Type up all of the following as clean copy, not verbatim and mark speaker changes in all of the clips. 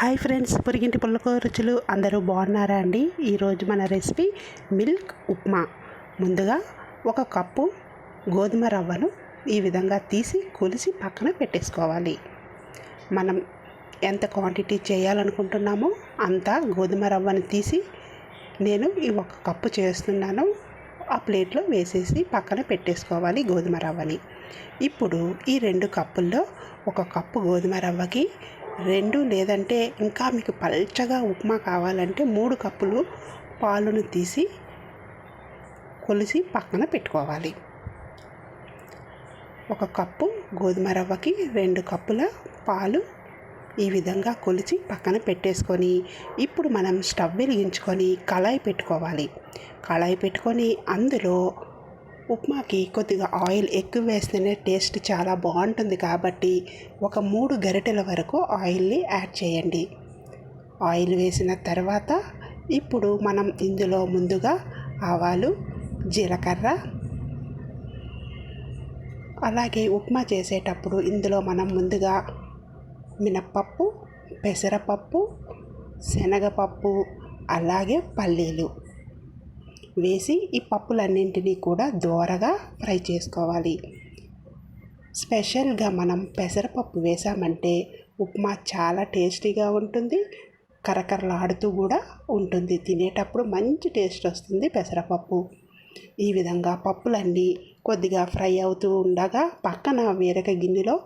Speaker 1: Hi friends, పొరిగింటి పుల్లకూర రుచులు అందరూ బాగున్నారా అండి? ఈరోజు మన రెసిపీ మిల్క్ ఉప్మా. ముందుగా ఒక కప్పు గోధుమ రవ్వను ఈ విధంగా తీసి కొలిసి పక్కన పెట్టేసుకోవాలి. మనం ఎంత క్వాంటిటీ చేయాలనుకుంటున్నామో అంత గోధుమ రవ్వను తీసి నేను ఈ ఒక కప్పు చేస్తున్నాను. ఆ ప్లేట్లో వేసేసి పక్కన పెట్టేసుకోవాలి గోధుమ రవ్వని. ఇప్పుడు ఈ 2 కప్పుల్లో ఒక కప్పు గోధుమ రవ్వకి 2 లేదంటే ఇంకా మీకు పల్చగా ఉప్మా కావాలంటే 3 కప్పులు పాలును తీసి కొలిసి పక్కన పెట్టుకోవాలి. ఒక కప్పు గోధుమ రవ్వకి 2 కప్పుల పాలు ఈ విధంగా కొలిచి పక్కన పెట్టేసుకొని ఇప్పుడు మనం స్టవ్ వెలిగించుకొని కళాయి పెట్టుకోవాలి. కళాయి పెట్టుకొని అందులో ఉప్మాకి కొద్దిగా ఆయిల్ ఎక్కువ వేస్తేనే టేస్ట్ చాలా బాగుంటుంది కాబట్టి ఒక 3 గరిటెల వరకు ఆయిల్ని యాడ్ చేయండి. ఆయిల్ వేసిన తర్వాత ఇప్పుడు మనం ఇందులో ముందుగా ఆవాలు, జీలకర్ర, అలాగే ఉప్మా చేసేటప్పుడు ఇందులో మనం ముందుగా మినప్పప్పు, పెసరపప్పు, శనగపప్పు, అలాగే పల్లీలు వేసి ఈ పప్పులన్నింటినీ కూడా దోరగా ఫ్రై చేసుకోవాలి. స్పెషల్గా మనం పెసరపప్పు వేసామంటే ఉప్మా చాలా టేస్టీగా ఉంటుంది, కరకరలాడుతూ కూడా ఉంటుంది. తినేటప్పుడు మంచి టేస్ట్ వస్తుంది పెసరపప్పు. ఈ విధంగా పప్పులన్నీ కొద్దిగా ఫ్రై అవుతూ ఉండగా పక్కన వేరొక గిన్నెలో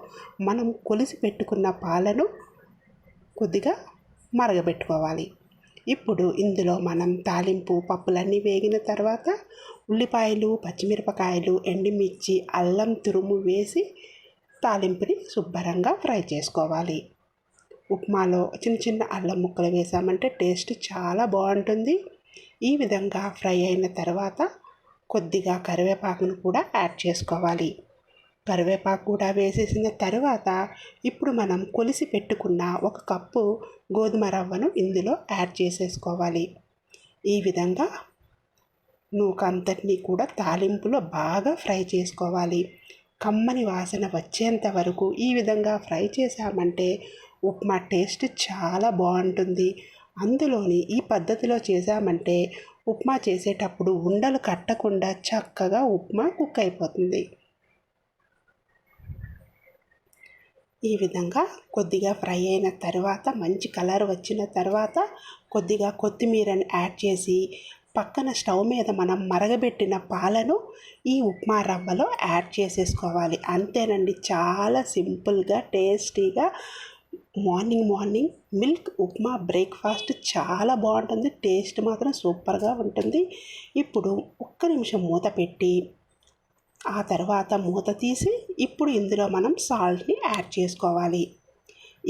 Speaker 1: మనం కొలిసి పెట్టుకున్న పాలను కొద్దిగా మరగబెట్టుకోవాలి. ఇప్పుడు ఇందులో మనం తాలింపు పప్పులన్నీ వేగిన తర్వాత ఉల్లిపాయలు, పచ్చిమిరపకాయలు, ఎండుమిర్చి, అల్లం తురుము వేసి తాలింపుని శుభ్రంగా ఫ్రై చేసుకోవాలి. ఉప్మాలో చిన్న చిన్న అల్లం ముక్కలు వేసామంటే టేస్ట్ చాలా బాగుంటుంది. ఈ విధంగా ఫ్రై అయిన తర్వాత కొద్దిగా కరివేపాకును కూడా యాడ్ చేసుకోవాలి. కరివేపాకు కూడా వేసేసిన తర్వాత ఇప్పుడు మనం కొలిసి పెట్టుకున్న ఒక కప్పు గోధుమ రవ్వను ఇందులో యాడ్ చేసేసుకోవాలి. ఈ విధంగా నూకంతటిని కూడా తాలింపులో బాగా ఫ్రై చేసుకోవాలి. కమ్మని వాసన వచ్చేంత వరకు ఈ విధంగా ఫ్రై చేసామంటే ఉప్మా టేస్ట్ చాలా బాగుంటుంది. అందులోని ఈ పద్ధతిలో చేసామంటే ఉప్మా చేసేటప్పుడు ఉండలు కట్టకుండా చక్కగా ఉప్మా కుక్ అయిపోతుంది. ఈ విధంగా కొద్దిగా ఫ్రై అయిన తర్వాత మంచి కలర్ వచ్చిన తర్వాత కొద్దిగా కొత్తిమీరని యాడ్ చేసి పక్కన స్టవ్ మీద మనం మరగబెట్టిన పాలను ఈ ఉప్మా రవ్వలో యాడ్ చేసేసుకోవాలి. అంతేనండి, చాలా సింపుల్గా టేస్టీగా మార్నింగ్ మిల్క్ ఉప్మా బ్రేక్ఫాస్ట్ చాలా బాగుంటుంది. టేస్ట్ మాత్రం సూపర్గా ఉంటుంది. ఇప్పుడు ఒక్క నిమిషం మూత పెట్టి ఆ తర్వాత మూత తీసి ఇప్పుడు ఇందులో మనం సాల్ట్ని యాడ్ చేసుకోవాలి.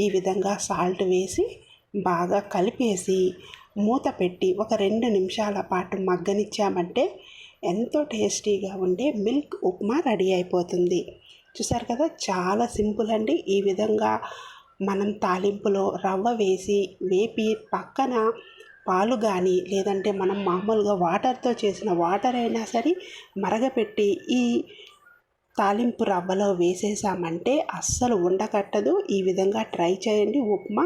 Speaker 1: ఈ విధంగా సాల్ట్ వేసి బాగా కలిపేసి మూత పెట్టి ఒక 2 నిమిషాల పాటు మగ్గనిచ్చామంటే ఎంతో టేస్టీగా ఉండే మిల్క్ ఉప్మా రెడీ అయిపోతుంది. చూసారు కదా, చాలా సింపుల్ అండి. ఈ విధంగా మనం తాలింపులో రవ్వ వేసి వేపి పక్కన పాలు కానీ లేదంటే మనం మామూలుగా వాటర్తో చేసిన వాటర్ అయినా సరే మరగపెట్టి ఈ తాలింపు రవ్వలో వేసేసామంటే అస్సలు ఉండకట్టదు. ఈ విధంగా ట్రై చేయండి, ఉప్మా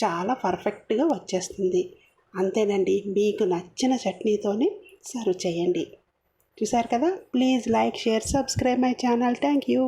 Speaker 1: చాలా పర్ఫెక్ట్గా వచ్చేస్తుంది. అంతేనండి, మీకు నచ్చిన చట్నీతోనే సర్వ్ చేయండి. చూసారు కదా, please like, share, subscribe my channel. Thank you.